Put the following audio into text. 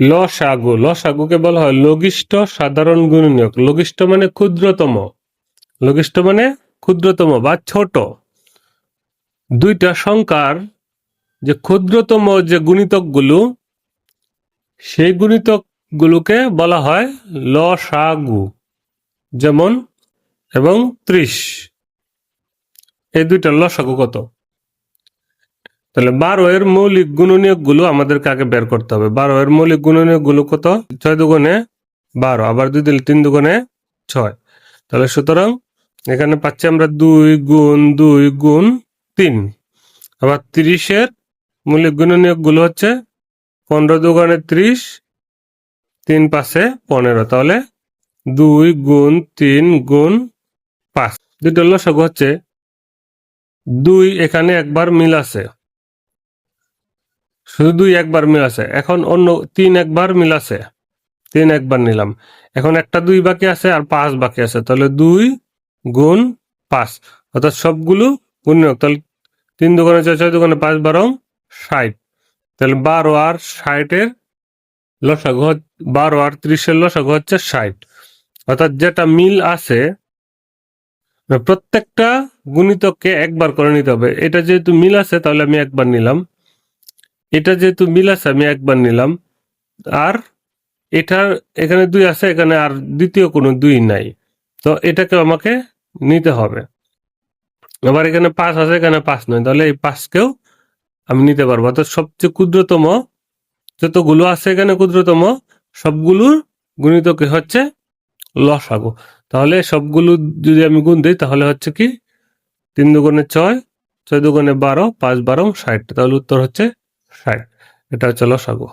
লসাগু, লসাগুকে বলা হয় লঘিষ্ঠ সাধারণ গুণনীয়ক। লঘিষ্ঠ মানে ক্ষুদ্রতম, লঘিষ্ঠ মানে ক্ষুদ্রতম বা ছোট। দুইটা সংখ্যার যে ক্ষুদ্রতম যে গুণিতকগুলো, সেই গুণিতকগুলোকে বলা হয় লসাগু। যেমন এবং 30, এই দুইটা লসাগু কত? তাহলে 12 এর মৌলিক গুণনীয়ক গুলো আমাদেরকে আগে বের করতে হবে। 12 এর মৌলিক গুণনীয়ক গুলো কত? 6 দুগুণে 12, আবার 2 দিলে 3 দুগুণে 6। তাহলে সুতরাং এখানে পাচ্ছি আমরা 2 গুণ 2 গুণ 3। আবার 30 এর মৌলিক গুণনীয়ক গুলো হচ্ছে 15 দুগুণে 30, 3 5 15। তাহলে 2 গুণ 3 গুণ 5। দুটো লসাগু হচ্ছে 2, এখানে একবার মিল আছে, শুধু 2 একবার মিল আছে। এখন অন্য 3 একবার মিল আছে, 3 একবার নিলাম। এখন একটা 2 বাকি আছে আর 5 বাকি আছে। তাহলে 2 গুণ 5, অর্থাৎ সবগুলো গুণনীয়ক। তাহলে 3 দুগুণে 6, 6 দুগুণে 5, 12 60। তাহলে 12 আর 60 এর লসাগু, 12 আর 30 এর লসাগু হচ্ছে 60। অর্থাৎ যেটা মিল আছে প্রত্যেকটা গুণিতককে একবার করে নিতে হবে। এটা যেহেতু মিল আছে তাহলে আমি একবার নিলাম, এটা যেহেতু মিল আছে আমি একবার নিলাম, আর এটার এখানে 2 আছে, এখানে আর দ্বিতীয় কোনো 2 নাই, তো এটাকে আমাকে নিতে হবে। আবার এখানে 5 আছে, এখানে 5 নয়, তাহলে এই 5কেও আমি নিতে পারবো। তো সবচেয়ে ক্ষুদ্রতম যতগুলো আছে এখানে ক্ষুদ্রতম সবগুলোর গুণিতকে হচ্ছে লসাগু। তাহলে সবগুলো যদি আমি গুণ দিই তাহলে হচ্ছে কি 3 দুগুণে 6, 6 দুগুণে 12, 5 12 60। তাহলে উত্তর হচ্ছে 60। এটা হচ্ছে লসাগু।